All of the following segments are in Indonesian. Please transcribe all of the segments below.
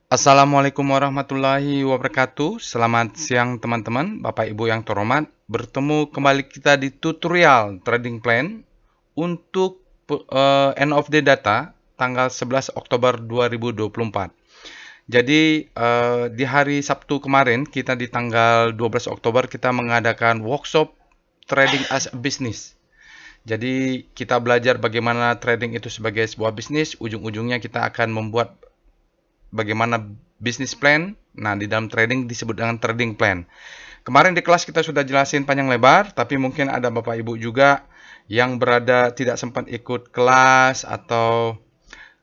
Assalamualaikum warahmatullahi wabarakatuh. Selamat siang teman-teman, Bapak Ibu yang terhormat. Bertemu kembali kita di tutorial trading plan untuk end of day data tanggal 11 Oktober 2024. Jadi di hari Sabtu kemarin kita di tanggal 12 Oktober kita mengadakan workshop trading as a business. Jadi kita belajar bagaimana trading itu sebagai sebuah bisnis, ujung-ujungnya kita akan membuat bagaimana bisnis plan. Nah, di dalam trading disebut dengan trading plan. Kemarin di kelas kita sudah jelasin panjang lebar, tapi mungkin ada Bapak Ibu juga yang berada tidak sempat ikut kelas atau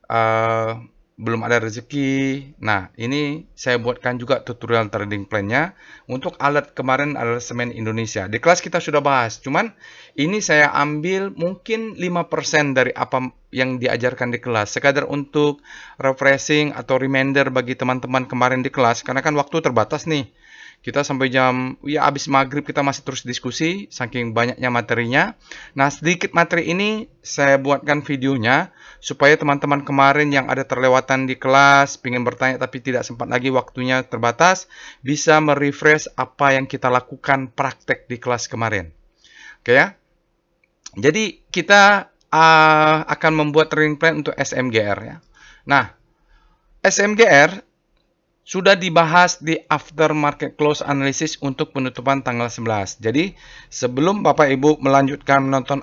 uh, belum ada rezeki. Nah, ini saya buatkan juga tutorial trading plan-nya untuk alat kemarin adalah Semen Indonesia. Di kelas kita sudah bahas, cuman ini saya ambil mungkin 5% dari apa yang diajarkan di kelas. Sekadar untuk refreshing atau reminder bagi teman-teman kemarin di kelas, karena kan waktu terbatas nih. Kita sampai jam, ya habis maghrib kita masih terus diskusi, saking banyaknya materinya. Nah, sedikit materi ini saya buatkan videonya, supaya teman-teman kemarin yang ada terlewatan di kelas, ingin bertanya tapi tidak sempat lagi waktunya terbatas, bisa merefresh apa yang kita lakukan praktek di kelas kemarin. Oke ya? Jadi kita akan membuat trading plan untuk SMGR ya. Nah, SMGR sudah dibahas di after market close analysis untuk penutupan tanggal 11. Jadi, sebelum Bapak Ibu melanjutkan menonton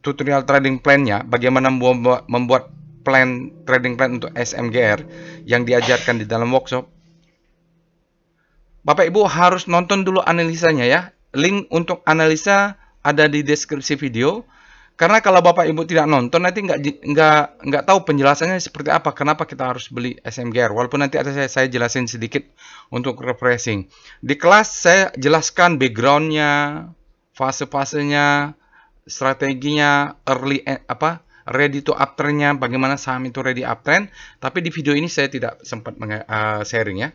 tutorial trading plan-nya, bagaimana membuat plan trading plan untuk SMGR yang diajarkan di dalam workshop, Bapak Ibu harus nonton dulu analisanya ya. Link untuk analisa ada di deskripsi video. Karena kalau Bapak Ibu tidak nonton, nanti nggak tahu penjelasannya seperti apa. Kenapa kita harus beli SMGR? Walaupun nanti ada saya jelasin sedikit untuk refreshing. Di kelas saya jelaskan backgroundnya, fase-fasenya, strateginya, ready to uptrend-nya, bagaimana saham itu ready uptrend. Tapi di video ini saya tidak sempat sharing ya.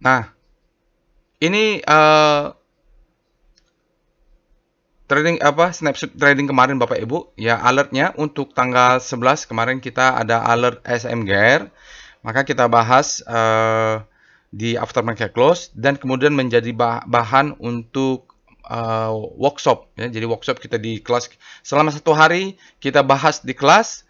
Nah, ini snapshot trading kemarin Bapak Ibu ya, alertnya untuk tanggal 11 kemarin kita ada alert SMGR, maka kita bahas di aftermarket close dan kemudian menjadi bahan untuk workshop ya. Jadi workshop kita di kelas selama 1 hari kita bahas di kelas.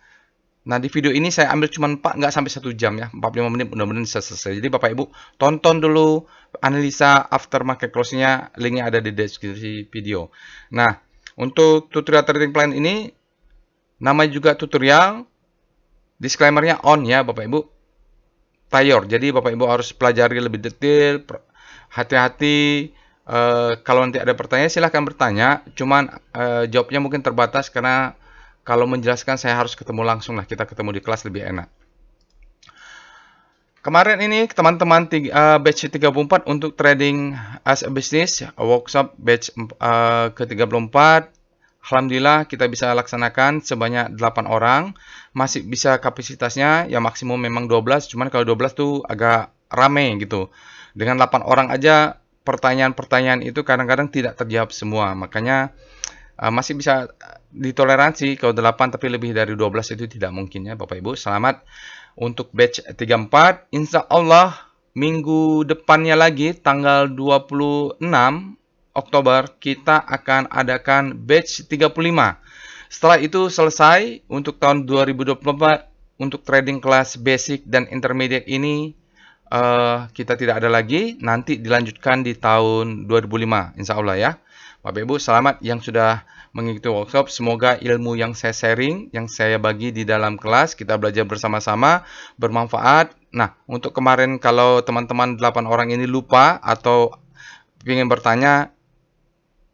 Nah, di video ini saya ambil cuma nggak sampai 1 jam ya, 45 menit mudah-mudahan bisa selesai. Jadi Bapak Ibu tonton dulu analisa aftermarket close-nya, linknya ada di deskripsi video. Nah, untuk tutorial trading plan ini, namanya juga tutorial, disclaimer-nya on ya Bapak Ibu, prior. Jadi Bapak Ibu harus pelajari lebih detail, hati-hati. Kalau nanti ada pertanyaan silahkan bertanya, cuman jawabnya mungkin terbatas karena kalau menjelaskan saya harus ketemu langsung lah, kita ketemu di kelas lebih enak. Kemarin ini teman-teman batch 34 untuk trading as a business, workshop batch ke-34. Alhamdulillah kita bisa laksanakan sebanyak 8 orang. Masih bisa kapasitasnya ya maksimum memang 12, cuman kalau 12 tuh agak rame gitu. Dengan 8 orang aja pertanyaan-pertanyaan itu kadang-kadang tidak terjawab semua. Makanya masih bisa ditoleransi kalau 8 tapi lebih dari 12 itu tidak mungkin ya Bapak Ibu. Selamat untuk batch 34. Insya Allah minggu depannya lagi tanggal 26 Oktober kita akan adakan batch 35. Setelah itu selesai untuk tahun 2024 untuk trading kelas basic dan intermediate ini kita tidak ada lagi, nanti dilanjutkan di tahun 2005 insya Allah ya. Bapak Ibu selamat yang sudah mengikuti workshop. Semoga ilmu yang saya sharing, yang saya bagi di dalam kelas, kita belajar bersama-sama, bermanfaat. Nah, untuk kemarin kalau teman-teman 8 orang ini lupa atau ingin bertanya,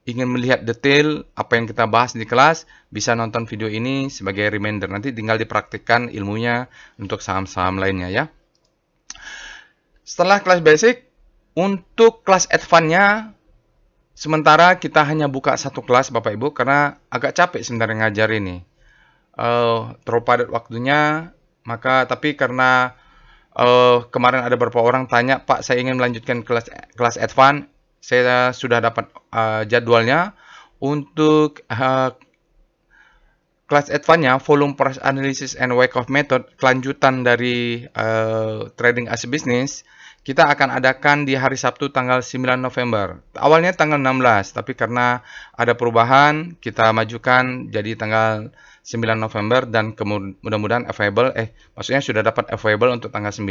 ingin melihat detail apa yang kita bahas di kelas, bisa nonton video ini sebagai reminder. Nanti tinggal dipraktikkan ilmunya untuk saham-saham lainnya ya. Setelah kelas basic, untuk kelas advance-nya sementara kita hanya buka satu kelas Bapak Ibu karena agak capek sebenarnya ngajar ini. Terlalu padat waktunya, maka tapi karena kemarin ada beberapa orang tanya, Pak saya ingin melanjutkan kelas advance, saya sudah dapat jadwalnya untuk kelas advance-nya, volume price analysis and Wyckoff method, kelanjutan dari trading as a business, kita akan adakan di hari Sabtu tanggal 9 November. Awalnya tanggal 16, tapi karena ada perubahan, kita majukan jadi tanggal 9 November dan mudah-mudahan available, maksudnya sudah dapat available untuk tanggal 9.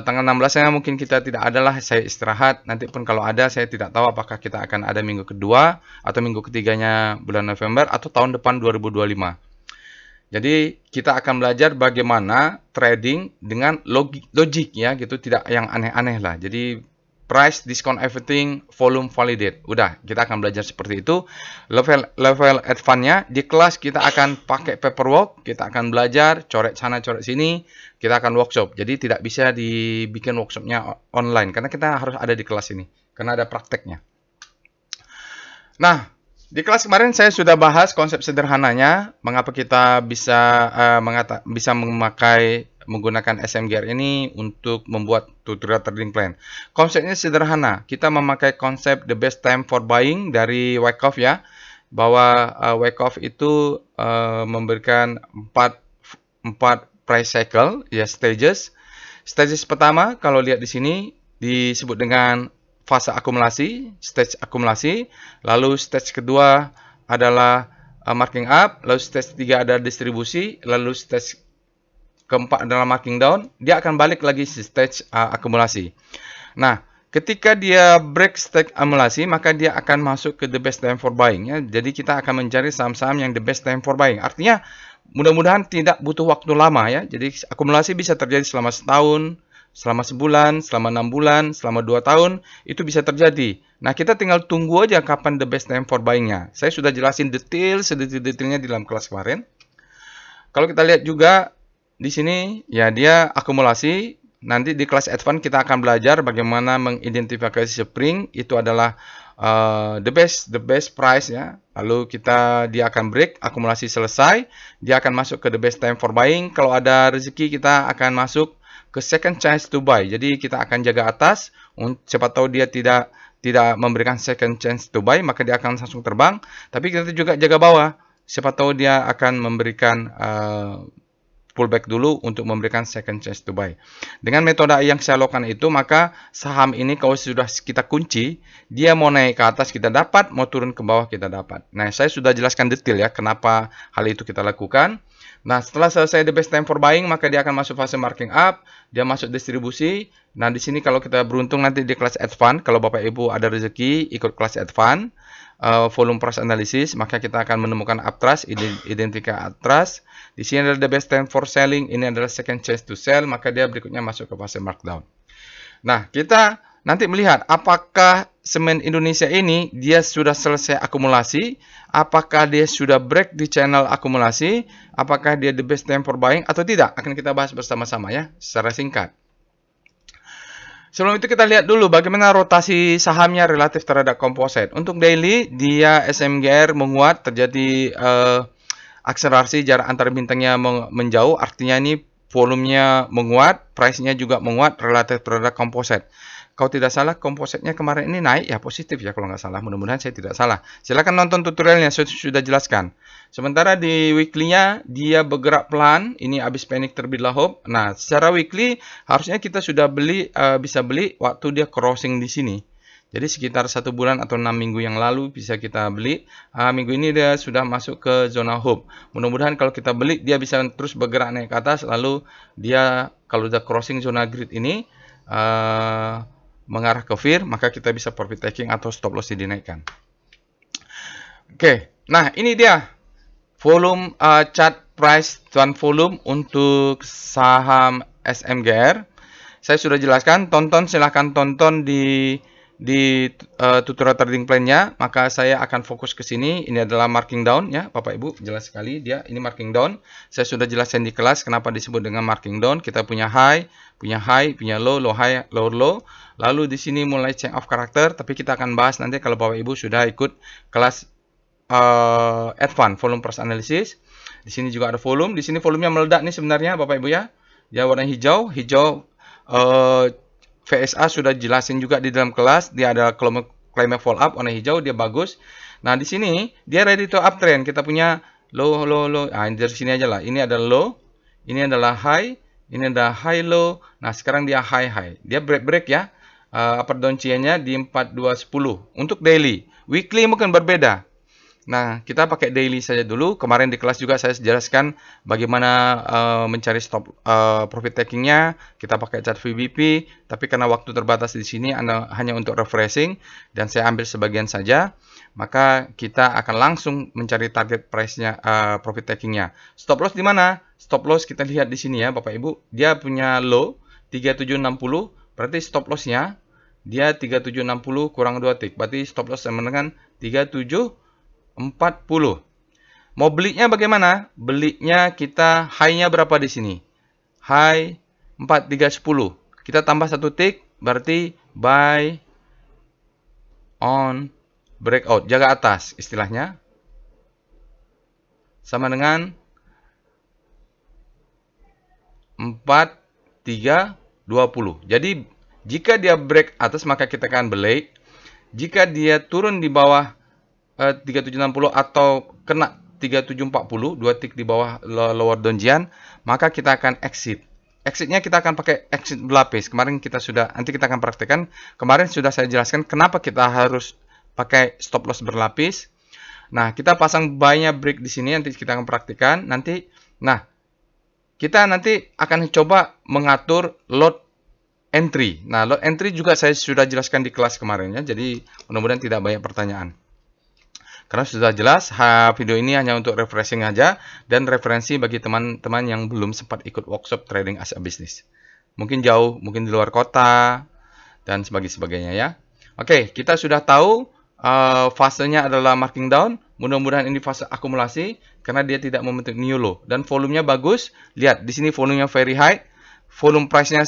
Tanggal 16-nya mungkin kita tidak ada lah, saya istirahat. Nanti pun kalau ada, saya tidak tahu apakah kita akan ada minggu kedua atau minggu ketiganya bulan November atau tahun depan 2025. Jadi kita akan belajar bagaimana trading dengan logik ya gitu, tidak yang aneh-aneh lah. Jadi price, discount everything, volume validate. Udah, kita akan belajar seperti itu. Level advance-nya di kelas kita akan pakai paperwork, kita akan belajar coret sana coret sini, kita akan workshop. Jadi tidak bisa dibikin workshopnya online karena kita harus ada di kelas ini karena ada prakteknya. Nah, di kelas kemarin saya sudah bahas konsep sederhananya, mengapa kita bisa menggunakan SMGR ini untuk membuat tutorial trading plan. Konsepnya sederhana, kita memakai konsep the best time for buying dari Wyckoff ya, bahwa Wyckoff itu memberikan 4 price cycle ya, stages. Stages pertama kalau lihat di sini disebut dengan fase akumulasi, stage akumulasi, lalu stage kedua adalah marking up, lalu stage ketiga ada distribusi, lalu stage keempat adalah marking down, dia akan balik lagi ke stage akumulasi. Nah, ketika dia break stage akumulasi, maka dia akan masuk ke the best time for buying ya. Jadi kita akan mencari saham-saham yang the best time for buying. Artinya mudah-mudahan tidak butuh waktu lama ya. Jadi akumulasi bisa terjadi selama setahun, selama sebulan, selama 6 bulan, selama 2 tahun, itu bisa terjadi. Nah, kita tinggal tunggu aja kapan the best time for buying-nya. Saya sudah jelasin sedetail-detailnya di dalam kelas kemarin. Kalau kita lihat juga di sini, ya dia akumulasi. Nanti di kelas advance kita akan belajar bagaimana mengidentifikasi spring. Itu adalah the best price ya. Lalu dia akan break, akumulasi selesai. Dia akan masuk ke the best time for buying. Kalau ada rezeki kita akan masuk ke second chance to buy. Jadi kita akan jaga atas, siapa tahu dia tidak memberikan second chance to buy, maka dia akan langsung terbang. Tapi kita juga jaga bawah, siapa tahu dia akan memberikan pullback dulu untuk memberikan second chance to buy. Dengan metode yang saya lakukan itu, maka saham ini kalau sudah kita kunci, dia mau naik ke atas kita dapat, mau turun ke bawah kita dapat. Nah, saya sudah jelaskan detail ya kenapa hal itu kita lakukan. Nah, setelah selesai the best time for buying, maka dia akan masuk fase marking up, dia masuk distribusi. Nah, di sini kalau kita beruntung nanti di kelas advance, kalau Bapak Ibu ada rezeki ikut kelas advance, volume price analysis, maka kita akan menemukan uptrust, identifikasi uptrust. Di sini adalah the best time for selling, ini adalah second chance to sell, maka dia berikutnya masuk ke fase markdown. Nah, kita nanti melihat apakah semen Indonesia ini dia sudah selesai akumulasi, apakah dia sudah break di channel akumulasi, apakah dia the best time for buying atau tidak. Akan kita bahas bersama-sama ya, secara singkat. Sebelum itu kita lihat dulu bagaimana rotasi sahamnya relatif terhadap komposit. Untuk daily, dia SMGR menguat, terjadi akselerasi jarak antar bintangnya menjauh, artinya ini volumenya menguat, price-nya juga menguat relatif terhadap komposit. Kalau tidak salah, kompositnya kemarin ini naik ya, positif ya kalau nggak salah. Mudah-mudahan saya tidak salah. Silakan nonton tutorialnya, saya sudah jelaskan. Sementara di weekly-nya, dia bergerak pelan. Ini habis panic terbitlah hope. Nah, secara weekly, harusnya kita sudah bisa beli waktu dia crossing di sini. Jadi sekitar 1 bulan atau 6 minggu yang lalu bisa kita beli. Minggu ini dia sudah masuk ke zona hope. Mudah-mudahan kalau kita beli, dia bisa terus bergerak naik ke atas. Lalu dia kalau sudah crossing zona grid ini, mengarah ke fear, maka kita bisa profit taking atau stop loss dinaikkan. Oke, nah ini dia volume chart price dan volume untuk saham SMGR. Saya sudah jelaskan, silahkan tonton di tutorial trading plan-nya, maka saya akan fokus ke sini. Ini adalah marking down ya, Bapak Ibu, jelas sekali dia ini marking down. Saya sudah jelaskan di kelas kenapa disebut dengan marking down. Kita punya high, punya low, low high, low low. Lalu di sini mulai change of character, tapi kita akan bahas nanti kalau Bapak Ibu sudah ikut kelas advance volume price analysis. Di sini juga ada volume, di sini volumenya meledak nih sebenarnya Bapak Ibu ya. Dia warna hijau, VSA sudah jelasin juga di dalam kelas, dia ada claim fall up warna hijau, dia bagus. Nah, di sini dia ready to uptrend. Kita punya low, low, low. Nah, dari sini aja lah. Ini adalah low, ini adalah high, ini adalah high, low. Nah, sekarang dia high, high. Dia break ya. Upper down chain-nya di 4210 untuk daily. Weekly mungkin berbeda. Nah, kita pakai daily saja dulu. Kemarin di kelas juga saya jelaskan bagaimana mencari stop profit taking-nya. Kita pakai chart VBP, tapi karena waktu terbatas di sini hanya untuk refreshing dan saya ambil sebagian saja, maka kita akan langsung mencari target price-nya, profit taking-nya. Stop loss di mana? Stop loss kita lihat di sini ya, Bapak Ibu. Dia punya low 3760, berarti stop loss-nya dia 3760 kurang 2 tick. Berarti stop loss sama dengan 3740. Mau belinya bagaimana? Belinya kita high-nya berapa di sini? High 4310. Kita tambah 1 tick, berarti buy on breakout. Jaga atas istilahnya. Sama dengan 4320. Jadi jika dia break atas maka kita akan beli. Jika dia turun di bawah 3760 atau kena 3740, 2 tick di bawah lower downjian, maka kita akan exit. Exitnya kita akan pakai exit berlapis. Nanti kita akan praktekkan. Kemarin sudah saya jelaskan kenapa kita harus pakai stop loss berlapis. Nah, kita pasang buy-nya break di sini, nanti kita akan praktikkan. Kita nanti akan coba mengatur lot entry. Nah, lot entry juga saya sudah jelaskan di kelas kemarin ya. Jadi, mudah-mudahan tidak banyak pertanyaan. Karena sudah jelas, video ini hanya untuk refreshing aja dan referensi bagi teman-teman yang belum sempat ikut workshop trading as a business. Mungkin jauh, mungkin di luar kota, dan sebagainya ya. Oke, kita sudah tahu fasenya adalah marking down. Mudah-mudahan ini fase akumulasi karena dia tidak membentuk new low dan volumenya bagus. Lihat di sini volumenya very high, volume price-nya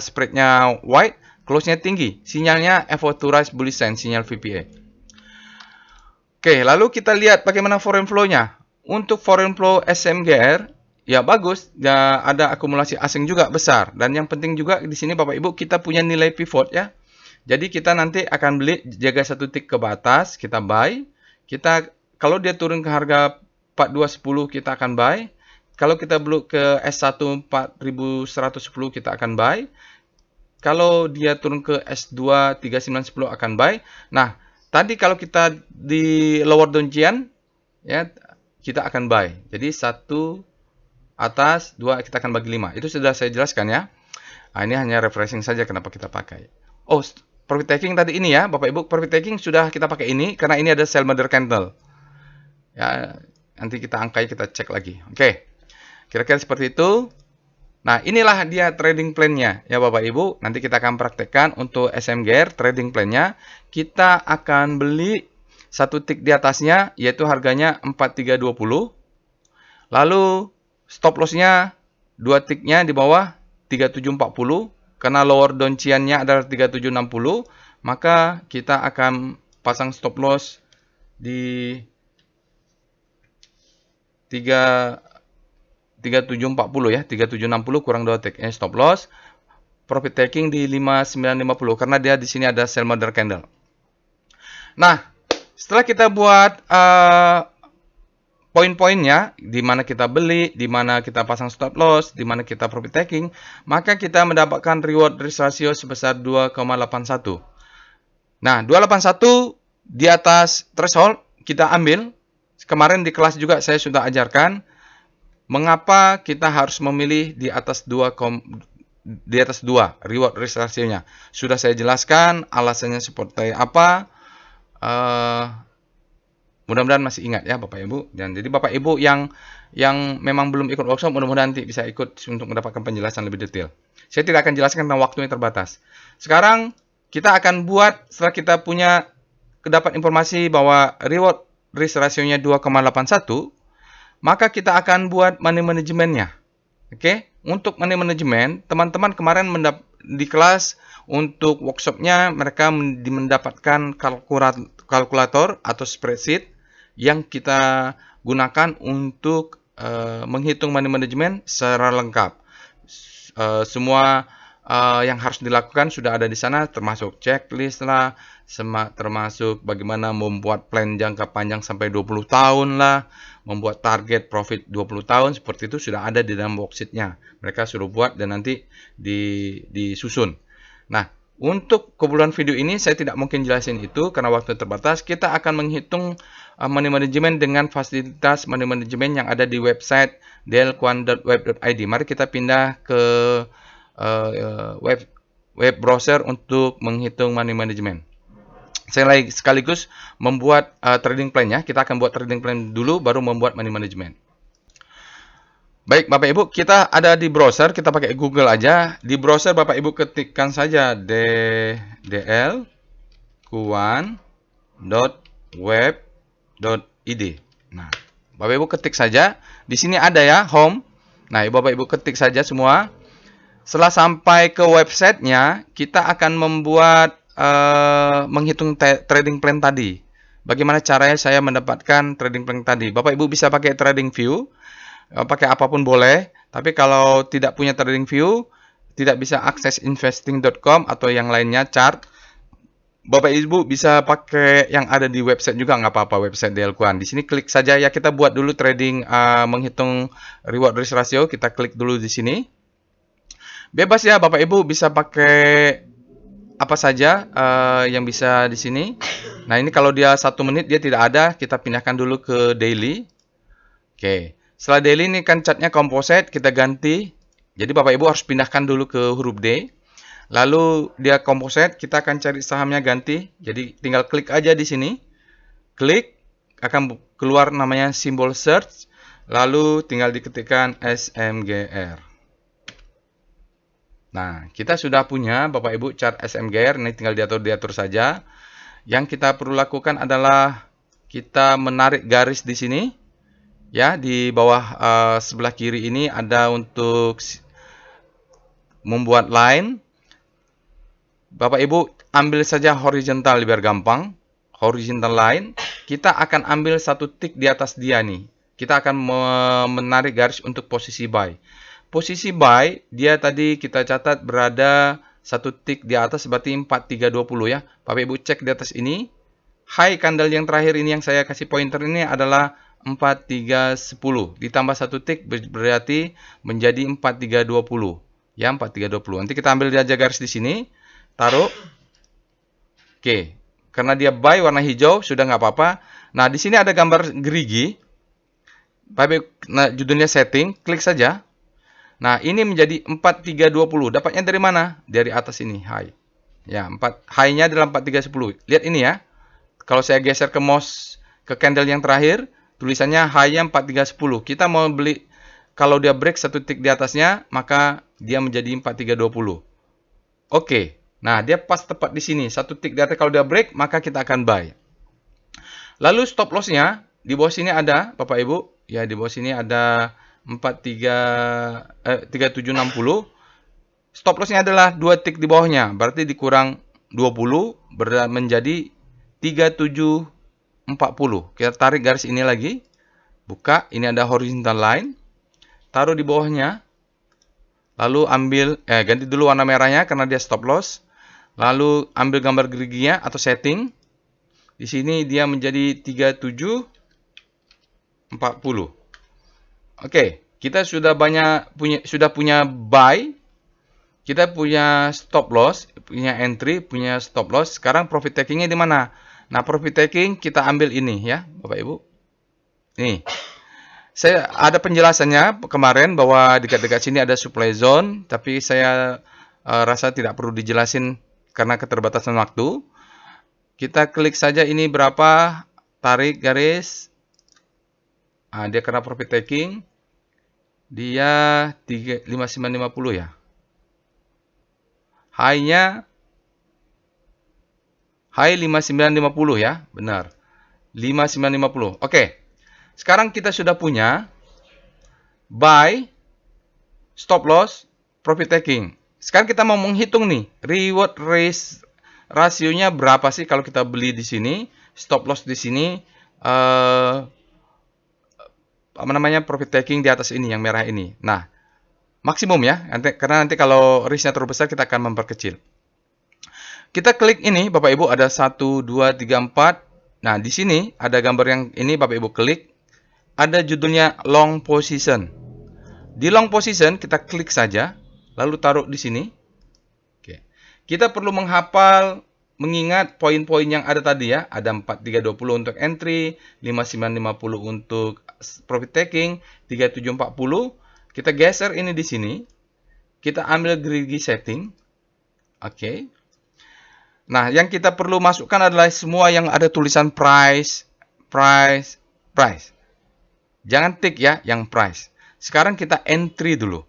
spread-nya wide, close-nya tinggi. Sinyalnya authorized bullish sign, sinyal VPA. Oke, lalu kita lihat bagaimana foreign flow-nya. Untuk foreign flow SMGR, ya bagus, ya ada akumulasi asing juga besar. Dan yang penting juga di sini Bapak Ibu, kita punya nilai pivot ya. Jadi kita nanti akan beli, jaga 1 tick ke atas, kita buy. Kalau dia turun ke harga 4210 kita akan buy. Kalau kita beli ke S1 4110 kita akan buy. Kalau dia turun ke S2 3910 akan buy. Nah, tadi kalau kita di lower downjian ya kita akan buy. Jadi 1 atas, 2 kita akan bagi 5. Itu sudah saya jelaskan ya. Nah, ini hanya refreshing saja kenapa kita pakai. Oh, profit taking tadi ini ya, Bapak Ibu, profit taking sudah kita pakai ini karena ini ada sell mother candle. Ya, nanti kita angkai, kita cek lagi. Oke. Kira-kira seperti itu. Nah, inilah dia trading plan-nya ya Bapak Ibu. Nanti kita akan praktekkan untuk SMGR trading plan-nya. Kita akan beli 1 tick di atasnya yaitu harganya 4320. Lalu stop loss-nya 2 tick-nya di bawah 3740. Karena lower downjian-nya adalah 3760, maka kita akan pasang stop loss di 3740 ya, 3760 kurang 2 tick. Ini stop loss. Profit taking di 5950 karena dia di sini ada sell mother candle. Nah, setelah kita buat poin-poinnya, di mana kita beli, di mana kita pasang stop loss, di mana kita profit taking, maka kita mendapatkan reward risk ratio sebesar 2,81. Nah, 281 di atas threshold kita ambil. Kemarin di kelas juga saya sudah ajarkan mengapa kita harus memilih di atas 2 reward risk ratio-nya. Sudah saya jelaskan alasannya seperti apa. Mudah-mudahan masih ingat ya Bapak Ibu. Dan jadi Bapak Ibu yang memang belum ikut workshop, mudah-mudahan nanti bisa ikut untuk mendapatkan penjelasan lebih detail. Saya tidak akan jelaskan karena waktunya terbatas. Sekarang kita akan buat, setelah kita punya dapat informasi bahwa reward risk ratio-nya 2,81, maka kita akan buat money management-nya. Oke? Untuk money management, teman-teman kemarin di kelas untuk workshop-nya mereka mendapatkan kalkulator atau spreadsheet yang kita gunakan untuk menghitung money management secara lengkap. Semua yang harus dilakukan sudah ada di sana, termasuk checklist lah, termasuk bagaimana membuat plan jangka panjang sampai 20 tahun lah, membuat target profit 20 tahun, seperti itu sudah ada di dalam worksheet-nya. Mereka suruh buat dan nanti disusun. Nah, untuk keperluan video ini saya tidak mungkin jelasin itu karena waktu terbatas. Kita akan menghitung money management dengan fasilitas money management yang ada di website dlquan.web.id. Mari kita pindah ke web browser untuk menghitung money management. Saya sekaligus membuat trading plan ya. Kita akan buat trading plan dulu baru membuat money management. Baik Bapak Ibu, kita ada di browser, kita pakai Google aja. Di browser Bapak Ibu ketikkan saja dlquan.web.id. Nah, Bapak Ibu ketik saja. Di sini ada ya, home. Nah, Bapak Ibu ketik saja semua. Setelah sampai ke websitenya, kita akan membuat menghitung trading plan tadi. Bagaimana caranya saya mendapatkan trading plan tadi? Bapak Ibu bisa pakai trading view, pakai apapun boleh. Tapi kalau tidak punya trading view, tidak bisa akses investing.com atau yang lainnya chart. Bapak Ibu bisa pakai yang ada di website juga, nggak apa-apa, website dlquan. Di sini klik saja ya, kita buat dulu trading menghitung reward risk ratio. Kita klik dulu di sini. Bebas ya Bapak Ibu bisa pakai apa saja yang bisa di sini. Nah ini kalau dia 1 menit dia tidak ada, kita pindahkan dulu ke daily. Oke, setelah daily ini kan chartnya composite, kita ganti. Jadi Bapak Ibu harus pindahkan dulu ke huruf D. Lalu dia composite, kita akan cari sahamnya ganti. Jadi tinggal klik aja di sini. Klik, akan keluar namanya simbol search. Lalu tinggal diketikkan SMGR. Nah, kita sudah punya Bapak Ibu chart SMGR, ini tinggal diatur saja. Yang kita perlu lakukan adalah kita menarik garis di sini. Ya, di bawah sebelah kiri ini ada untuk membuat line. Bapak Ibu ambil saja horizontal biar gampang. Horizontal line, kita akan ambil satu tick di atas dia nih. Kita akan menarik garis untuk posisi buy. Posisi buy, dia tadi kita catat berada satu tick di atas, berarti 4320 ya. Bapak Ibu cek di atas ini. High candle yang terakhir ini yang saya kasih pointer ini adalah 4310. Ditambah satu tick berarti menjadi 4320. Ya, 4320. Nanti kita ambil aja garis di sini. Taruh. Oke. Karena dia buy warna hijau, sudah nggak apa-apa. Nah, di sini ada gambar gerigi. Bapak Ibu, nah, judulnya setting. Klik saja. Nah, ini menjadi 4320. Dapatnya dari mana? Dari atas ini, high. Ya, high-nya adalah 4310. Lihat ini ya. Kalau saya geser ke mouse ke candle yang terakhir, tulisannya high-nya 4310. Kita mau beli, kalau dia break satu tick di atasnya, maka dia menjadi 4320. Oke. Nah, dia pas tepat di sini. Satu tick di atas, kalau dia break, maka kita akan buy. Lalu stop loss-nya, di bawah sini ada, Bapak Ibu. Ya, di bawah sini ada 3760. Stop loss-nya adalah 2 tick di bawahnya, berarti dikurang 20 menjadi 3740. Kita tarik garis ini lagi, buka, ini ada horizontal line, taruh di bawahnya, lalu ambil ganti dulu warna merahnya karena dia stop loss. Lalu ambil gambar geriginya atau setting. Di sini dia menjadi 3740. Oke, kita sudah punya buy, kita punya stop loss, punya entry, punya stop loss. Sekarang profit takingnya di mana? Nah, profit taking kita ambil ini ya, Bapak Ibu. Nih, saya ada penjelasannya kemarin bahwa dekat-dekat sini ada supply zone, tapi saya rasa tidak perlu dijelasin karena keterbatasan waktu. Kita klik saja ini berapa, tarik garis. Dia kena profit taking. Dia 5950 ya. High-nya high 5950 ya, benar. 5950. Oke. Sekarang kita sudah punya buy, stop loss, profit taking. Sekarang kita mau menghitung nih, reward risk rasionya berapa sih kalau kita beli di sini, stop loss di sini, profit taking di atas ini yang merah ini. Nah, maksimum ya, karena nanti kalau risknya terlalu besar kita akan memperkecil. Kita klik ini, Bapak Ibu, ada 1, 2, 3, 4. Nah, di sini ada gambar yang ini, Bapak Ibu klik. Ada judulnya long position. Di long position, kita klik saja, lalu taruh di sini. Oke. Kita perlu menghafal, mengingat poin-poin yang ada tadi ya. Ada 4320 untuk entry, 5950 untuk profit taking, 3740. Kita geser ini di sini. Kita ambil greedy setting. Oke. Nah, yang kita perlu masukkan adalah semua yang ada tulisan price, price, price. Jangan tick ya, yang price. Sekarang kita entry dulu.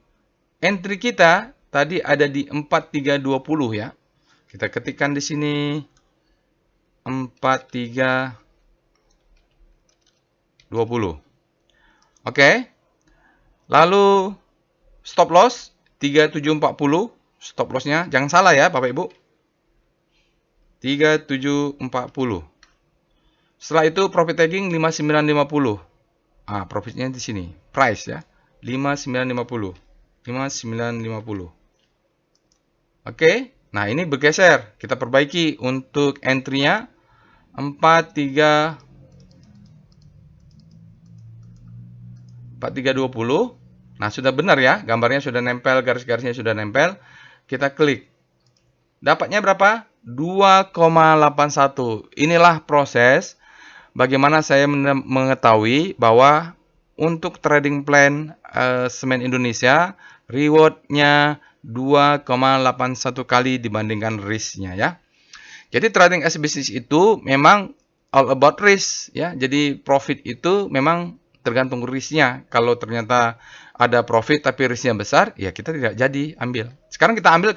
Entry kita tadi ada di 4320 ya. Kita ketikkan di sini 4320. Oke. Lalu stop loss 3740. Stop lossnya jangan salah ya, Bapak Ibu. 3740. Setelah itu profit taking 5950. Ah, profitnya di sini. Price ya. 5950. 5950. Oke. Nah, ini bergeser. Kita perbaiki untuk entry-nya 4320. Nah, sudah benar ya. Gambarnya sudah nempel, garis-garisnya sudah nempel. Kita klik. Dapatnya berapa? 2,81. Inilah proses bagaimana saya mengetahui bahwa untuk trading plan semen Indonesia rewardnya 2,81 kali dibandingkan risknya ya. Jadi trading as business itu memang all about risk ya. Jadi profit itu memang tergantung risknya. Kalau ternyata ada profit tapi risknya besar, ya kita tidak jadi ambil. Sekarang kita ambil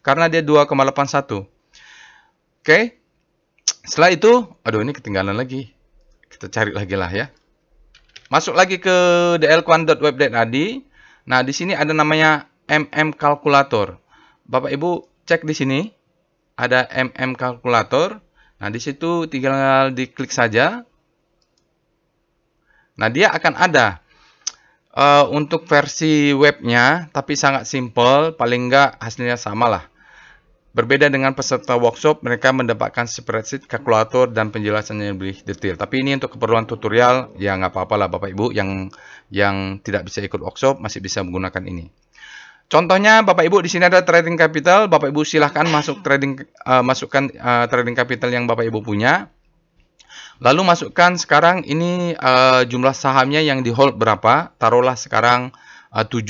karena dia 2,81. Oke. Setelah itu, aduh ini ketinggalan lagi. Kita cari lagi lah ya. Masuk lagi ke dlquant.web tadi. Nah, di sini ada namanya Calculator. Bapak Ibu cek di sini. Ada Calculator. Nah, di situ tinggal diklik saja. Nah, dia akan ada untuk versi webnya, tapi sangat simple. Paling enggak hasilnya sama lah. Berbeda dengan peserta workshop, mereka mendapatkan spreadsheet, kalkulator, dan penjelasannya lebih detail. Tapi ini untuk keperluan tutorial, ya nggak apa-apa lah Bapak Ibu yang tidak bisa ikut workshop masih bisa menggunakan ini. Contohnya Bapak Ibu di sini ada trading capital, Bapak Ibu silahkan masukkan trading capital yang Bapak Ibu punya. Lalu masukkan sekarang ini jumlah sahamnya yang di hold berapa. Taruhlah sekarang 7.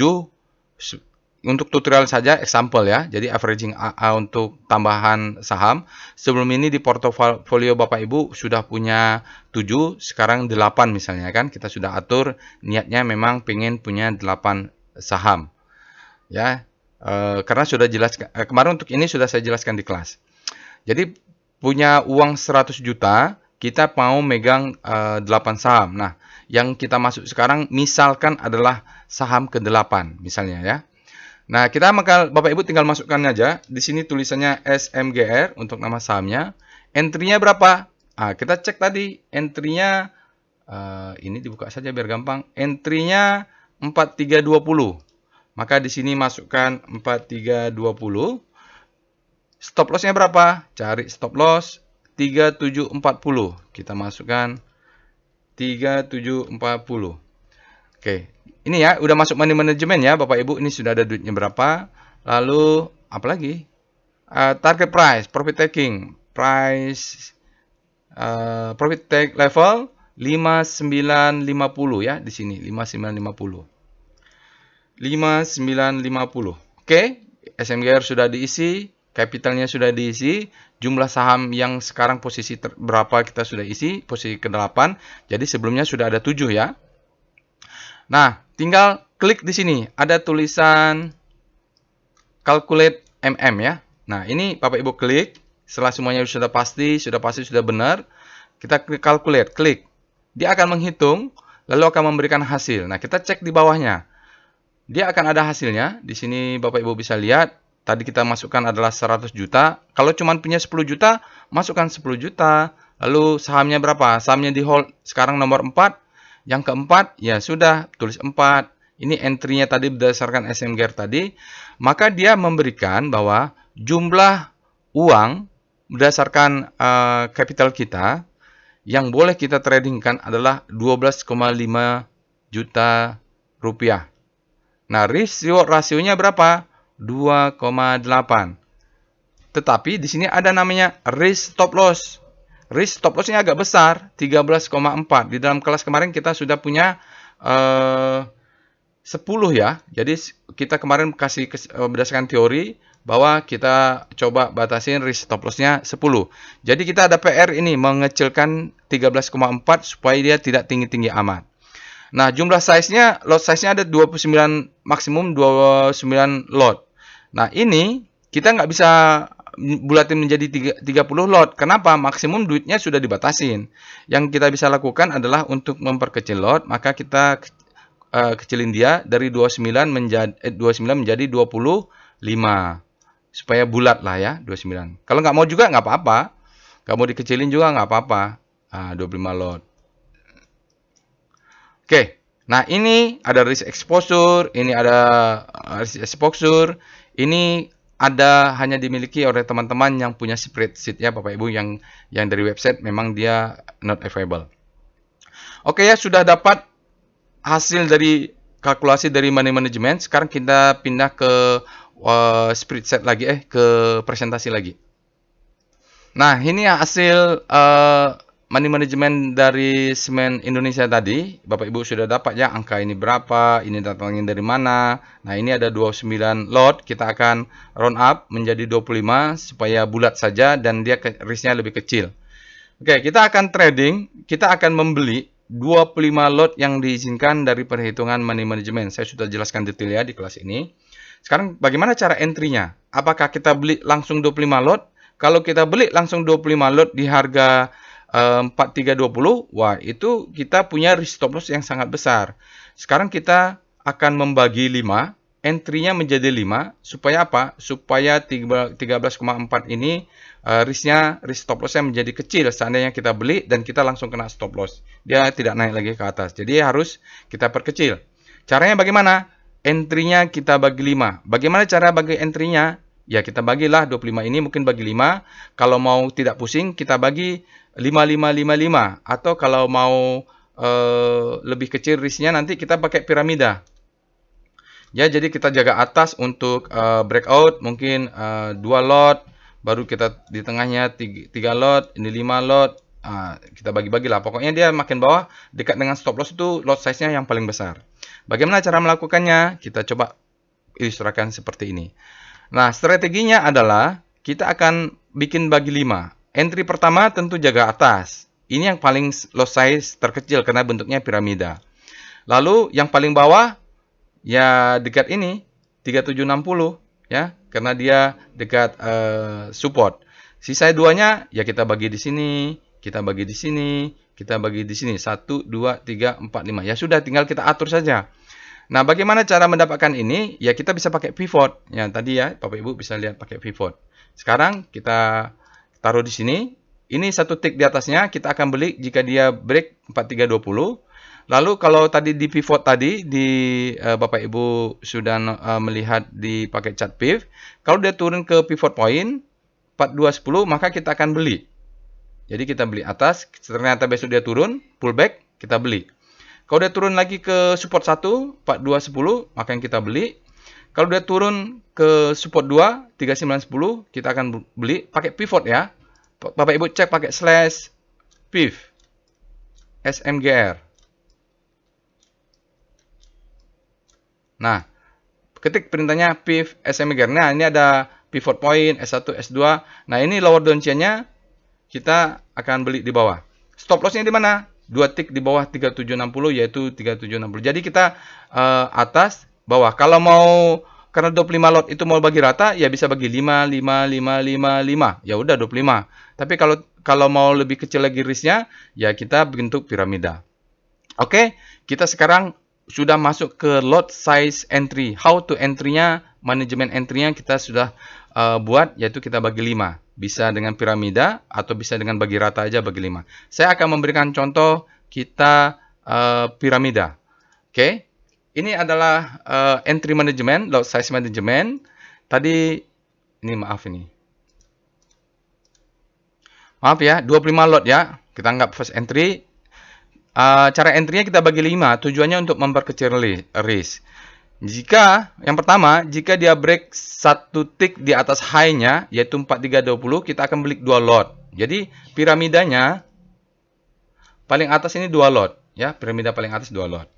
Untuk tutorial saja, example ya. Jadi averaging untuk tambahan saham. Sebelum ini di portofolio Bapak Ibu sudah punya 7, sekarang 8 misalnya kan. Kita sudah atur niatnya memang pengen punya 8 saham. Ya. Karena sudah jelas kemarin untuk ini sudah saya jelaskan di kelas. Jadi punya uang 100 juta, kita mau megang 8 saham. Nah, yang kita masuk sekarang misalkan adalah saham ke-8 misalnya ya. Nah, Bapak Ibu tinggal masukkan aja. Di sini tulisannya SMGR untuk nama sahamnya. Entry-nya berapa? Ah, kita cek tadi. Entry-nya ini dibuka saja biar gampang. Entry-nya 4320. Maka di sini masukkan 4320. Stop loss-nya berapa? Cari stop loss 3740. Kita masukkan 3740. Oke. Ini ya, udah masuk money management ya, Bapak Ibu. Ini sudah ada duitnya berapa. Lalu, apa lagi? Target price, profit taking. Profit take level 5950 ya, di sini. 5950. 5950. Oke, SMGR sudah diisi. Capitalnya sudah diisi. Jumlah saham yang sekarang posisi berapa kita sudah isi. Posisi ke-8. Jadi sebelumnya sudah ada 7 ya. Nah, tinggal klik di sini. Ada tulisan calculate MM ya. Nah, ini Bapak Ibu klik. Setelah semuanya sudah pasti sudah benar. Kita klik calculate, klik. Dia akan menghitung, lalu akan memberikan hasil. Nah, kita cek di bawahnya. Dia akan ada hasilnya. Di sini Bapak Ibu bisa lihat. Tadi kita masukkan adalah 100 juta. Kalau cuma punya 10 juta, masukkan 10 juta. Lalu sahamnya berapa? Sahamnya di hold sekarang nomor 4. Yang keempat, ya sudah, tulis 4. Ini entry-nya tadi berdasarkan SMGR tadi. Maka dia memberikan bahwa jumlah uang berdasarkan capital kita yang boleh kita tradingkan adalah 12,5 juta rupiah. Nah, risk reward rasionya berapa? 2,8. Tetapi di sini ada namanya risk stop loss. Risk stop loss-nya agak besar, 13,4. Di dalam kelas kemarin kita sudah punya 10 ya. Jadi kita kemarin kasih berdasarkan teori bahwa kita coba batasin risk stop loss-nya 10. Jadi kita ada PR ini mengecilkan 13,4 supaya dia tidak tinggi-tinggi amat. Nah, jumlah size-nya, lot size-nya ada 29, maksimum 29 lot. Nah, ini kita nggak bisa bulatin menjadi 30 lot. Kenapa? Maksimum duitnya sudah dibatasin. Yang kita bisa lakukan adalah untuk memperkecil lot, maka kita kecilin dia dari 29 menjadi 25. Supaya bulat lah ya, 29. Kalau nggak mau juga nggak apa-apa. Nggak mau dikecilin juga nggak apa-apa. 25 lot. Oke, nah ini ada risk exposure, ini ada risk exposure, ini ada hanya dimiliki oleh teman-teman yang punya spreadsheet ya Bapak Ibu yang dari website memang dia not available. Oke ya, sudah dapat hasil dari kalkulasi dari money management. Sekarang kita pindah ke spreadsheet lagi, ke presentasi lagi. Nah, ini hasil money management dari Semen Indonesia tadi. Bapak Ibu sudah dapat ya angka ini berapa, ini datangnya dari mana. Nah, ini ada 29 lot, kita akan round up menjadi 25 supaya bulat saja dan dia risknya lebih kecil. Oke, kita akan trading, kita akan membeli 25 lot yang diizinkan dari perhitungan money management. Saya sudah jelaskan detail ya di kelas ini. Sekarang bagaimana cara entry-nya? Apakah kita beli langsung 25 lot? Kalau kita beli langsung 25 lot di harga 4320, wah itu kita punya risk stop loss yang sangat besar. Sekarang kita akan membagi 5, entry-nya menjadi 5, supaya apa? Supaya 13,4 ini risk stop loss-nya menjadi kecil seandainya kita beli dan kita langsung kena stop loss. Dia tidak naik lagi ke atas. Jadi harus kita perkecil. Caranya bagaimana? Entry-nya kita bagi 5. Bagaimana cara bagi entry-nya? Ya kita bagilah 25 ini mungkin bagi 5. Kalau mau tidak pusing kita bagi 5555. Atau kalau mau lebih kecil risk-nya nanti kita pakai piramida. Ya jadi kita jaga atas untuk breakout mungkin 2 lot. Baru kita di tengahnya 3 lot, ini 5 lot. Kita bagi-bagi lah. Pokoknya dia makin bawah dekat dengan stop loss itu lot size-nya yang paling besar. Bagaimana cara melakukannya? Kita coba ilustrasikan seperti ini. Nah, strateginya adalah kita akan bikin bagi 5. Entry pertama tentu jaga atas. Ini yang paling lot size terkecil karena bentuknya piramida. Lalu yang paling bawah ya dekat ini 3760 ya, karena dia dekat support. Sisa duanya ya kita bagi di sini, kita bagi di sini, kita bagi di sini. 1 2 3 4 5. Ya sudah tinggal kita atur saja. Nah, bagaimana cara mendapatkan ini? Ya kita bisa pakai pivot. Ya tadi ya Bapak Ibu bisa lihat pakai pivot. Sekarang kita taruh di sini. Ini satu tick di atasnya kita akan beli jika dia break 4320. Lalu kalau tadi di pivot tadi di Bapak Ibu sudah melihat di pakai chart piv, kalau dia turun ke pivot point 4210 maka kita akan beli. Jadi kita beli atas, ternyata besok dia turun, pullback, kita beli. Kalau dia turun lagi ke support 1 4210 maka yang kita beli. Kalau dia turun ke support 2 3910 kita akan beli pakai pivot ya. Bapak Ibu cek pakai slash piv SMGR. Nah, ketik perintahnya piv SMGR. Nah, ini ada pivot point S1, S2. Nah, ini lower down chain-nya kita akan beli di bawah. Stop loss-nya di mana? 2 tick di bawah 3760 yaitu 3760. Jadi kita atas, bawah. Kalau mau karena 25 lot itu mau bagi rata ya bisa bagi 5 5 5 5 5. Ya udah 25. Tapi kalau mau lebih kecil lagi risk-nya ya kita bentuk piramida. Oke, kita sekarang sudah masuk ke lot size entry. How to entry-nya, manajemen entry-nya kita sudah buat, yaitu kita bagi 5. Bisa dengan piramida atau bisa dengan bagi rata aja bagi 5. Saya akan memberikan contoh kita piramida. Oke, ini adalah entry management, lot size management. Tadi, ini maaf ini. Maaf ya, 25 lot ya. Kita anggap first entry. Cara entry-nya kita bagi 5, tujuannya untuk memperkecil risk. Yang pertama, jika dia break satu tick di atas high-nya, yaitu 4320, kita akan beli 2 lot. Jadi, piramidanya paling atas ini 2 lot. Ya, piramida paling atas 2 lot.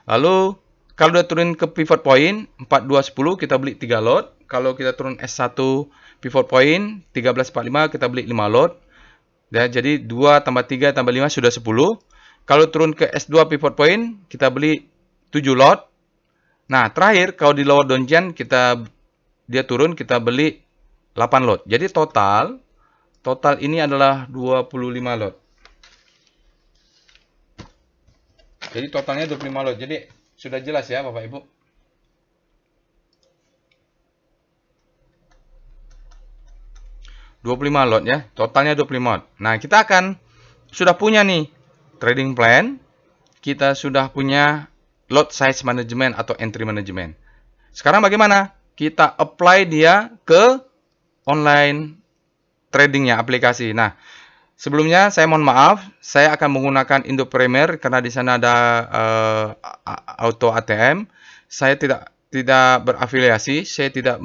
Lalu, kalau dia turun ke pivot point, 4210, kita beli 3 lot. Kalau kita turun S1 pivot point, 1345, kita beli 5 lot. Ya, jadi 2 tambah 3 tambah 5 sudah 10. Kalau turun ke S2 pivot point, kita beli 7 lot. Nah, terakhir kalau di lower downtrend dia turun, kita beli 8 lot. Jadi total ini adalah 25 lot. Jadi totalnya 25 lot. Jadi sudah jelas ya Bapak Ibu. $25 ya, totalnya 25 lot. Nah, kita sudah punya nih trading plan, kita sudah punya lot size management atau entry management. Sekarang bagaimana? Kita apply dia ke online tradingnya, aplikasi. Nah, sebelumnya saya mohon maaf, saya akan menggunakan Indo Premier karena di sana ada auto ATM. Saya tidak berafiliasi, saya tidak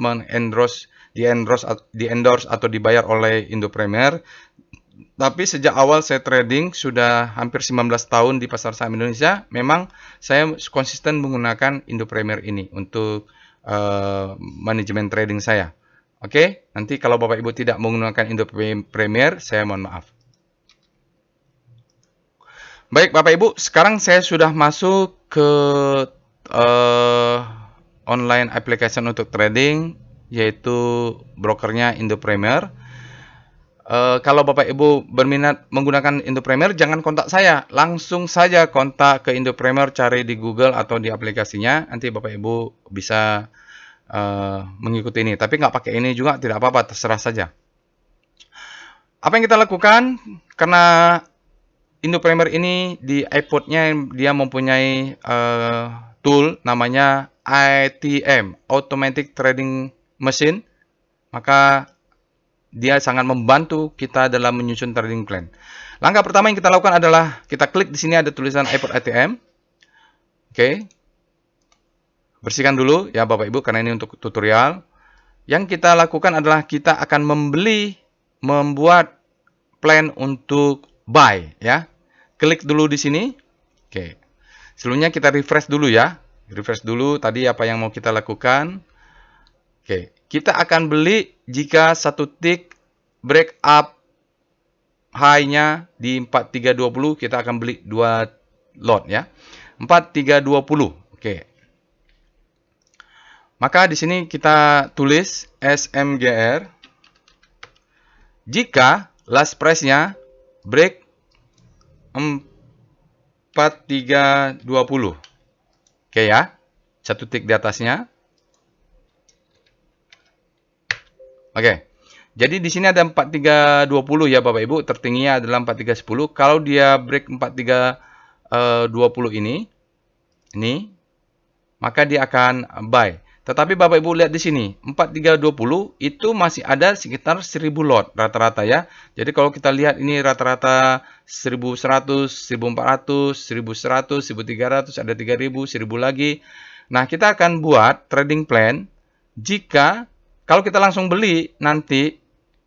di-endorse atau dibayar oleh Indo Premier. Tapi sejak awal saya trading, sudah hampir 19 tahun di pasar saham Indonesia, memang saya konsisten menggunakan Indo Premier ini untuk manajemen trading saya. Oke, nanti kalau Bapak Ibu tidak menggunakan Indo Premier, saya mohon maaf. Baik Bapak Ibu, sekarang saya sudah masuk ke online application untuk trading, yaitu brokernya Indo Premier. Kalau Bapak Ibu berminat menggunakan Indo Premier, jangan kontak saya. Langsung saja kontak ke Indo Premier, cari di Google atau di aplikasinya. Nanti Bapak Ibu bisa mengikuti ini. Tapi nggak pakai ini juga tidak apa-apa, terserah saja. Apa yang kita lakukan? Karena Indo Premier ini di iPod-nya dia mempunyai tool namanya ATM, Automatic Trading Machine. Maka dia sangat membantu kita dalam menyusun trading plan. Langkah pertama yang kita lakukan adalah kita klik di sini ada tulisan iPod ATM. Oke. Bersihkan dulu ya Bapak Ibu karena ini untuk tutorial. Yang kita lakukan adalah kita akan membuat plan untuk buy ya. Klik dulu di sini. Oke. Sebelumnya kita refresh dulu ya. Refresh dulu tadi apa yang mau kita lakukan. Oke. Kita akan beli jika satu tick break up high-nya di 4320, kita akan beli 2 lot ya. 4320. Oke. Maka di sini kita tulis SMGR jika last price-nya break 4320. Oke ya. Satu tick di atasnya. Oke. Jadi di sini ada 4320 ya Bapak Ibu, tertingginya adalah 4310. Kalau dia break 4320 ini, maka dia akan buy. Tetapi Bapak Ibu lihat di sini, 4320 itu masih ada sekitar 1000 lot rata-rata ya. Jadi kalau kita lihat ini rata-rata 1100, 1400, 1100, 1300, ada 3000, 1000 lagi. Nah, kita akan buat trading plan jika kalau kita langsung beli, nanti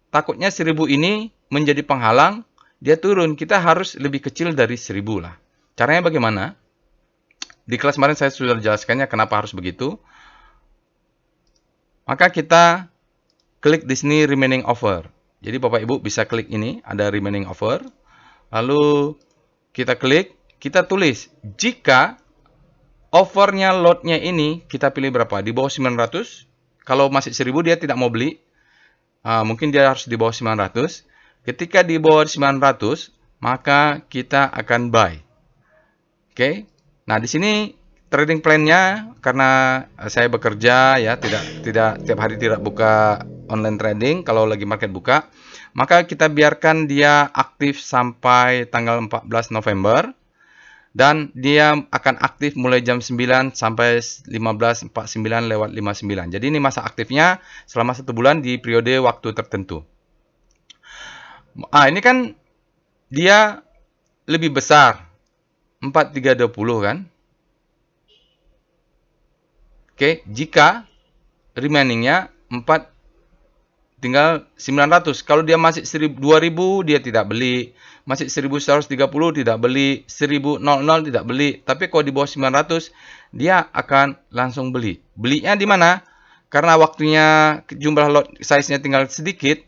takutnya 1000 ini menjadi penghalang, dia turun. Kita harus lebih kecil dari 1000 lah. Caranya bagaimana? Di kelas kemarin saya sudah jelaskannya kenapa harus begitu. Maka kita klik di sini remaining offer. Jadi Bapak Ibu bisa klik ini, ada remaining offer. Lalu kita klik, kita tulis jika offernya lotnya ini kita pilih berapa? Di bawah 900. Kalau masih 1000 dia tidak mau beli. Mungkin dia harus di bawah 900. Ketika di bawah 900, maka kita akan buy. Oke. Nah, di sini trading plan-nya karena saya bekerja ya, tidak tiap hari tidak buka online trading kalau lagi market buka, maka kita biarkan dia aktif sampai tanggal 14 November. Dan dia akan aktif mulai jam 9 sampai 15.49 lewat 59. Jadi ini masa aktifnya selama 1 bulan di periode waktu tertentu. Ini kan dia lebih besar, 4320 kan. Oke, jika remaining-nya 4 tinggal 900. Kalau dia masih 2000 dia tidak beli. Masih 1130 tidak beli. 1000 tidak beli. Tapi kalau di bawah 900 dia akan langsung beli. Belinya di mana? Karena waktunya jumlah lot size-nya tinggal sedikit,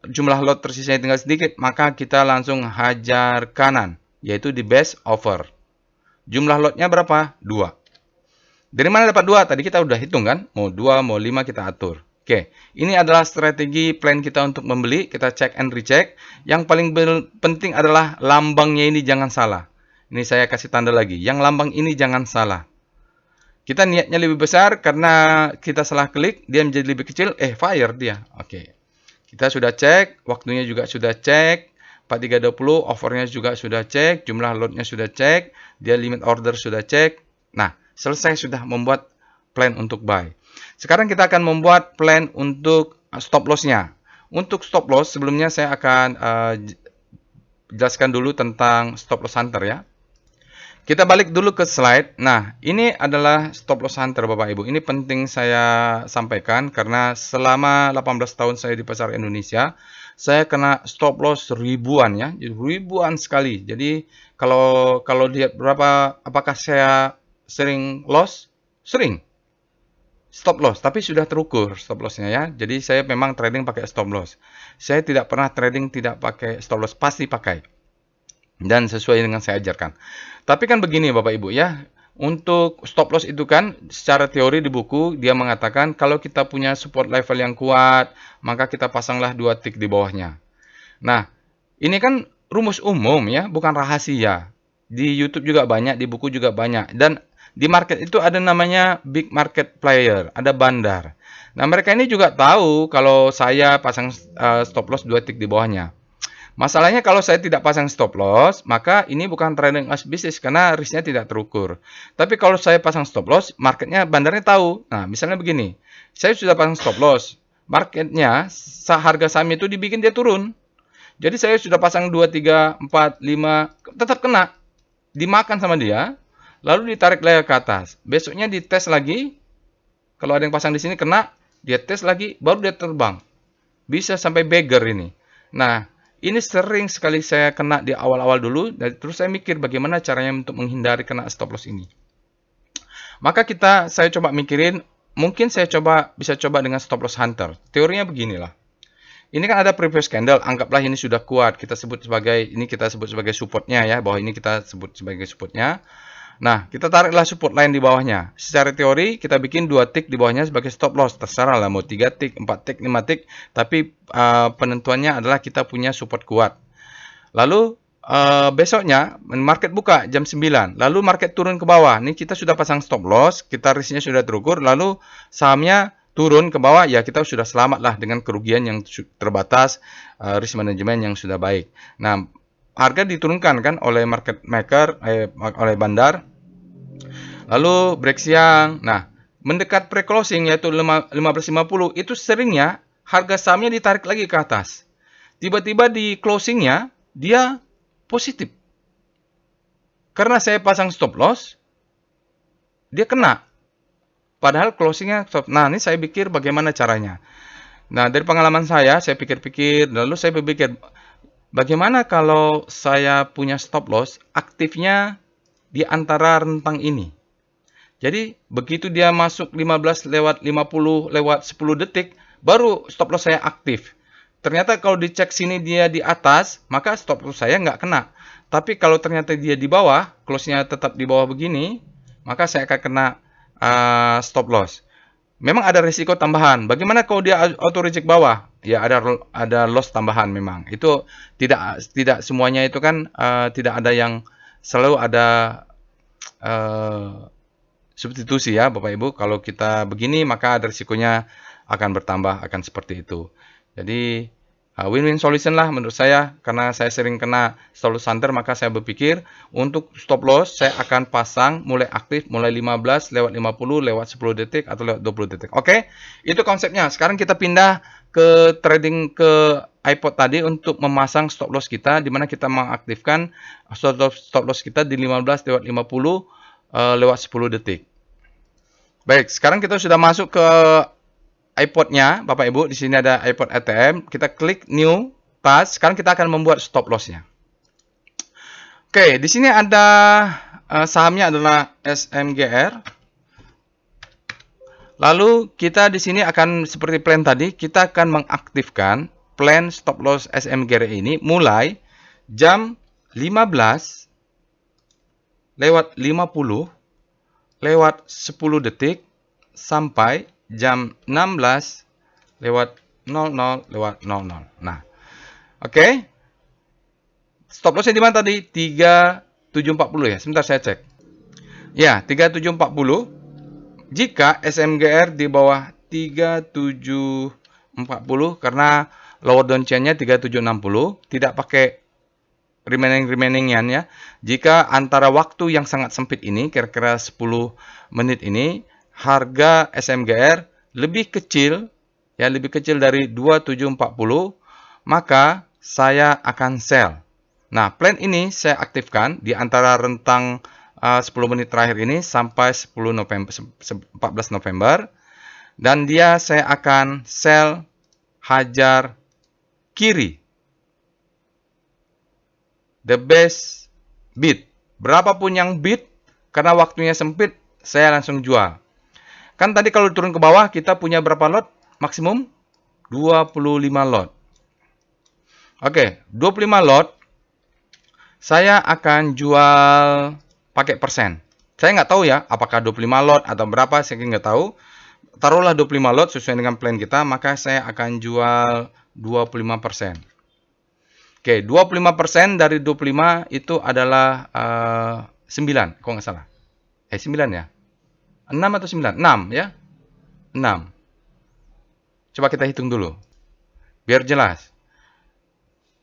jumlah lot tersisanya tinggal sedikit, maka kita langsung hajar kanan, yaitu di best offer. Jumlah lotnya berapa? 2. Dari mana dapat 2? Tadi kita udah hitung kan? Mau 2, mau 5 kita atur. Oke, ini adalah strategi plan kita untuk membeli. Kita cek and recheck. Yang paling penting adalah lambangnya ini jangan salah. Ini saya kasih tanda lagi. Yang lambang ini jangan salah. Kita niatnya lebih besar karena kita salah klik, dia menjadi lebih kecil, fire dia. Oke. Kita sudah cek, waktunya juga sudah cek, 4320 offernya juga sudah cek, jumlah lotnya sudah cek, dia limit order sudah cek. Nah, selesai sudah membuat plan untuk buy. Sekarang kita akan membuat plan untuk stop loss-nya. Untuk stop loss, sebelumnya saya akan jelaskan dulu tentang stop loss hunter ya. Kita balik dulu ke slide. Nah, ini adalah stop loss hunter Bapak Ibu. Ini penting saya sampaikan karena selama 18 tahun saya di pasar Indonesia, saya kena stop loss ribuan ya, ribuan sekali. Jadi kalau lihat berapa, apakah saya sering loss? Sering. Stop loss, tapi sudah terukur stop lossnya ya. Jadi saya memang trading pakai stop loss. Saya tidak pernah trading tidak pakai stop loss, pasti pakai. Dan sesuai dengan saya ajarkan. Tapi kan begini Bapak Ibu ya, untuk stop loss itu kan secara teori di buku dia mengatakan kalau kita punya support level yang kuat, maka kita pasanglah 2 tick di bawahnya. Nah, ini kan rumus umum ya, bukan rahasia. Di YouTube juga banyak, di buku juga banyak. Dan di market itu ada namanya big market player, ada bandar. Nah, mereka ini juga tahu kalau saya pasang stop loss 2 tick di bawahnya. Masalahnya kalau saya tidak pasang stop loss, maka ini bukan trading as bisnis karena risknya tidak terukur. Tapi kalau saya pasang stop loss, marketnya bandarnya tahu. Nah, misalnya begini, saya sudah pasang stop loss, marketnya harga saham itu dibikin dia turun. Jadi saya sudah pasang 2, 3, 4, 5, tetap kena. Dimakan sama dia, lalu ditarik lagi ke atas. Besoknya dites lagi, kalau ada yang pasang di sini kena, dia tes lagi, baru dia terbang. Bisa sampai beggar ini. Nah, ini sering sekali saya kena di awal-awal dulu, dan terus saya mikir bagaimana caranya untuk menghindari kena stop loss ini. Maka saya coba mikirin, mungkin saya bisa coba dengan stop loss hunter. Teorinya beginilah. Ini kan ada previous candle, anggaplah ini sudah kuat, kita sebut sebagai supportnya ya, bahwa ini kita sebut sebagai supportnya. Nah, kita tariklah support line di bawahnya. Secara teori, kita bikin 2 tick di bawahnya sebagai stop loss. Terserah lah, mau 3 tick, 4 tick, 5 tick. Tapi penentuannya adalah kita punya support kuat. Lalu, besoknya, market buka jam 9. Lalu market turun ke bawah. Ini kita sudah pasang stop loss, kita risknya sudah terukur. Lalu, sahamnya turun ke bawah, ya kita sudah selamat lah dengan kerugian yang terbatas, risk management yang sudah baik. Nah, harga diturunkan kan oleh market maker, oleh bandar. Lalu break siang. Nah, mendekat pre-closing yaitu 15.50 itu seringnya harga sahamnya ditarik lagi ke atas. Tiba-tiba di closingnya dia positif. Karena saya pasang stop loss, dia kena. Padahal closingnya stop. Nah, ini saya pikir bagaimana caranya. Nah, dari pengalaman saya pikir-pikir, lalu saya berpikir, bagaimana kalau saya punya stop loss, aktifnya di antara rentang ini. Jadi, begitu dia masuk 15 lewat 50 lewat 10 detik, baru stop loss saya aktif. Ternyata kalau dicek sini dia di atas, maka stop loss saya nggak kena. Tapi kalau ternyata dia di bawah, close-nya tetap di bawah begini, maka saya akan kena stop loss. Memang ada risiko tambahan. Bagaimana kalau dia auto reject bawah? Ya ada loss tambahan memang. Itu tidak semuanya itu kan tidak ada yang selalu ada substitusi ya Bapak Ibu. Kalau kita begini maka ada risikonya akan bertambah, akan seperti itu. Jadi Win-win solution lah menurut saya, karena saya sering kena stop loss hunter, maka saya berpikir untuk stop loss saya akan pasang mulai aktif mulai 15 lewat 50 lewat 10 detik atau lewat 20 detik. Oke, itu konsepnya. Sekarang kita pindah ke trading ke iPod tadi untuk memasang stop loss kita, di mana kita mengaktifkan stop loss kita di 15 lewat 50 lewat 10 detik. Baik, sekarang kita sudah masuk ke iPod-nya, Bapak Ibu. Di sini ada iPod ATM. Kita klik New Task. Sekarang kita akan membuat stop loss-nya. Oke, di sini ada sahamnya adalah SMGR. Lalu kita di sini akan seperti plan tadi, kita akan mengaktifkan plan stop loss SMGR ini mulai jam 15 lewat 50 lewat 10 detik sampai jam 16 lewat 00 lewat 00. Nah, oke. Stop lossnya di mana tadi? 3740 ya. Sebentar saya cek. Ya, 3740. Jika SMGR di bawah 3740 karena lower down chain-nya 3760, tidak pakai remaining-nya ya. Jika antara waktu yang sangat sempit ini, kira-kira 10 menit ini, harga SMGR lebih kecil, ya lebih kecil dari 2740, maka saya akan sell. Nah, plan ini saya aktifkan di antara rentang 10 menit terakhir ini sampai 14 November. Dan dia saya akan sell hajar kiri. The best bid. Berapapun yang bid, karena waktunya sempit, saya langsung jual. Kan tadi kalau turun ke bawah, kita punya berapa lot? Maksimum 25 lot. Oke, 25 lot. Saya akan jual pakai persen. Saya nggak tahu ya, apakah 25 lot atau berapa, saya nggak tahu. Taruhlah 25 lot sesuai dengan plan kita, maka saya akan jual 25%. Oke, 25% dari 25 itu adalah 9, kok nggak salah. 9 ya? 6 atau 9? 6 ya? 6. Coba kita hitung dulu. Biar jelas.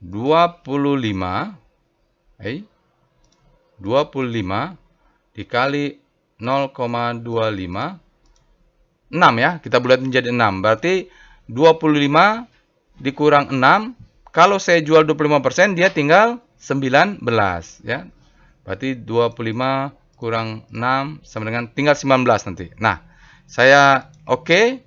25 dikali 0,25 6 ya. Kita bulat menjadi 6. Berarti 25 dikurang 6. Kalau saya jual 25%, dia tinggal 19 ya. Berarti 25 kurang 6 sama dengan tinggal 19 nanti. Nah, saya oke.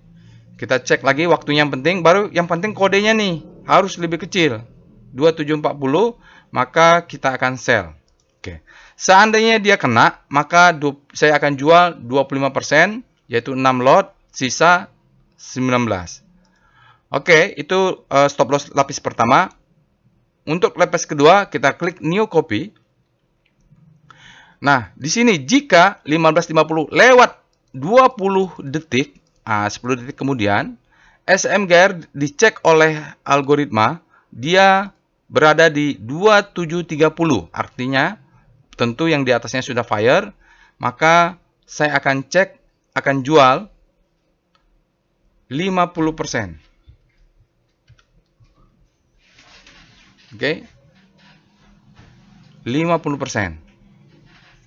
Kita cek lagi waktunya yang penting. Baru yang penting kodenya nih harus lebih kecil. 2740, maka kita akan sell. Oke. Seandainya dia kena, maka saya akan jual 25%, yaitu 6 lot, sisa 19. Oke, itu stop loss lapis pertama. Untuk lapis kedua, kita klik new copy. Nah, di sini jika 15.50 lewat 20 detik, 10 detik kemudian, SMGR dicek oleh algoritma, dia berada di 2730. Artinya, tentu yang di atasnya sudah fire, maka saya akan cek, akan jual 50%. Oke. 50%.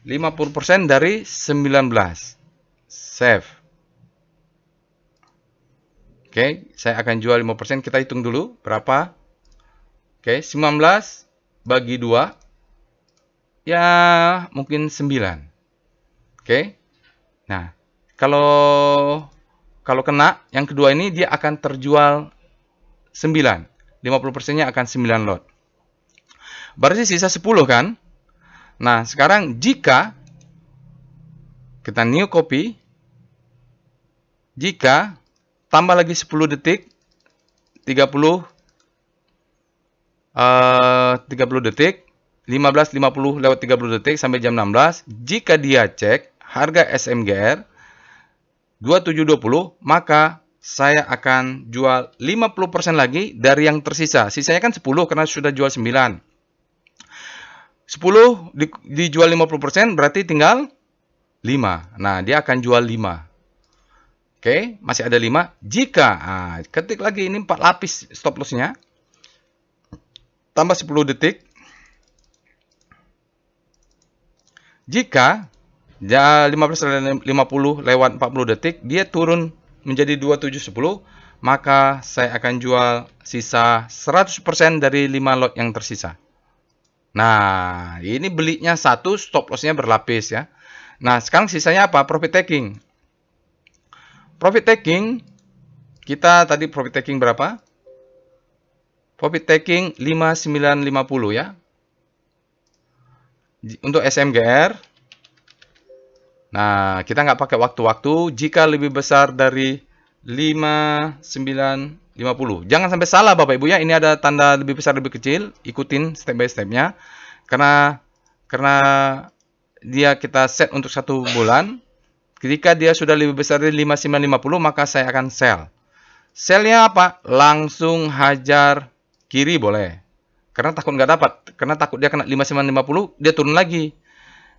50% dari 19. Save. Oke, saya akan jual 5%. Kita hitung dulu berapa. Oke, 19 bagi 2. Ya, mungkin 9. Oke. Nah, kalau kena yang kedua ini dia akan terjual 9. 50%-nya akan 9 lot. Berarti sisa 10 kan? Nah, sekarang jika kita new copy, jika tambah lagi 10 detik, 30 detik, 15.50 lewat 30 detik sampai jam 16, jika dia cek harga SMGR 2720, maka saya akan jual 50% lagi dari yang tersisa. Sisanya kan 10 karena sudah jual 9. 10 dijual 50% berarti tinggal 5. Nah, dia akan jual 5. Oke, masih ada 5. Jika, ketik lagi ini 4 lapis stop loss-nya. tambah 10 detik. Jika 15.50 lewat 40 detik, dia turun menjadi 27.10, maka saya akan jual sisa 100% dari 5 lot yang tersisa. Nah, ini belinya satu, stop loss-nya berlapis ya. Nah, sekarang sisanya apa? Profit taking. Profit taking, kita tadi profit taking berapa? Profit taking 5950 ya. Untuk SMGR, nah kita nggak pakai waktu-waktu. Jika lebih besar dari 5950, jangan sampai salah Bapak Ibu ya. Ini ada tanda lebih besar lebih kecil. Ikutin step by stepnya. Karena dia kita set untuk 1 bulan. Ketika dia sudah lebih besar dari 5950, maka saya akan sell. Sellnya apa? Langsung hajar kiri boleh. Karena takut nggak dapat. Karena takut dia kena 5950, dia turun lagi.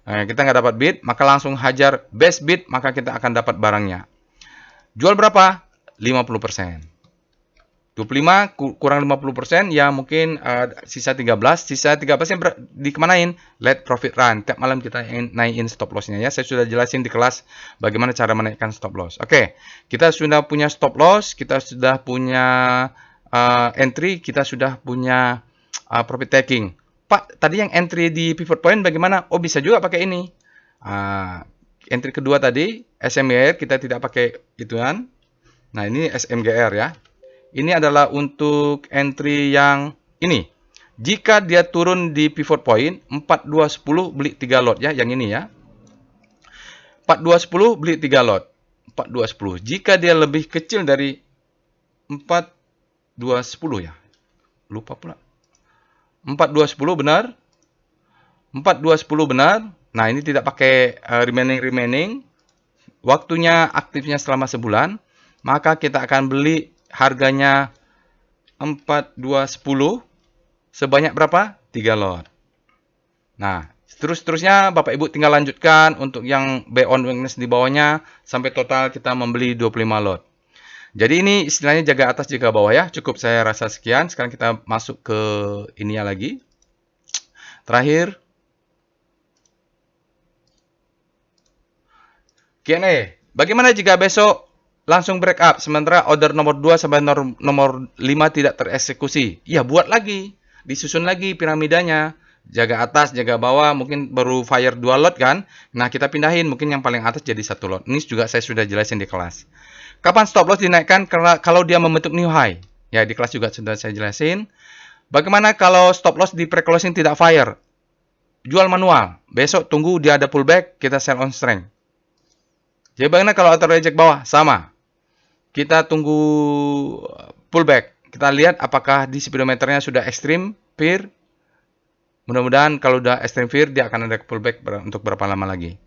Nah, kita nggak dapat bid, maka langsung hajar best bid, maka kita akan dapat barangnya. Jual berapa? 50%. 25 kurang 50%, ya mungkin sisa 13. Sisa 13 yang dikemanain? Let profit run. Tiap malam kita naikin stop loss-nya ya. Saya sudah jelasin di kelas bagaimana cara menaikkan stop loss. Oke, kita sudah punya stop loss, kita sudah punya entry, kita sudah punya profit taking. Pak, tadi yang entry di pivot point bagaimana? Oh, bisa juga pakai ini. Entry kedua tadi, SMGR, kita tidak pakai ituan. Nah, ini SMGR ya. Ini adalah untuk entry yang ini. Jika dia turun di pivot point, 4210 beli 3 lot ya, yang ini ya. 4210 beli 3 lot. 4210. Jika dia lebih kecil dari 4210 ya. Lupa pula. 4210 benar. 4210 benar. Nah, ini tidak pakai remaining. Waktunya aktifnya selama sebulan. Maka kita akan beli harganya 4210 sebanyak berapa? 3 lot. Nah, terusnya Bapak Ibu tinggal lanjutkan untuk yang buy on weakness di bawahnya sampai total kita membeli 25 lot. Jadi ini istilahnya jaga atas jaga bawah ya. Cukup saya rasa sekian. Sekarang kita masuk ke ini ya lagi. Terakhir. Q&A. Bagaimana jika besok langsung break up, sementara order nomor 2 sampai nomor 5 tidak tereksekusi? Ya, buat lagi. Disusun lagi piramidanya. Jaga atas, jaga bawah. Mungkin baru fire 2 lot kan. Nah, kita pindahin. Mungkin yang paling atas jadi 1 lot. Ini juga saya sudah jelasin di kelas. Kapan stop loss dinaikkan? Kalau dia membentuk new high. Ya, di kelas juga sudah saya jelasin. Bagaimana kalau stop loss di pre-closing tidak fire? Jual manual. Besok tunggu dia ada pullback, kita sell on strength. Jadi bagaimana kalau auto reject bawah? Sama. Kita tunggu pullback. Kita lihat apakah di speedometernya sudah ekstrim, fear. Mudah-mudahan kalau sudah ekstrim fear, dia akan ada pullback untuk berapa lama lagi.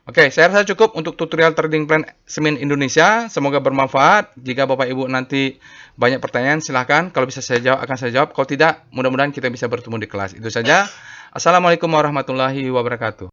Oke, saya rasa cukup untuk tutorial trading plan Semin Indonesia. Semoga bermanfaat. Jika Bapak Ibu nanti banyak pertanyaan, silahkan. Kalau bisa saya jawab, akan saya jawab. Kalau tidak, mudah-mudahan kita bisa bertemu di kelas. Itu saja. Assalamualaikum warahmatullahi wabarakatuh.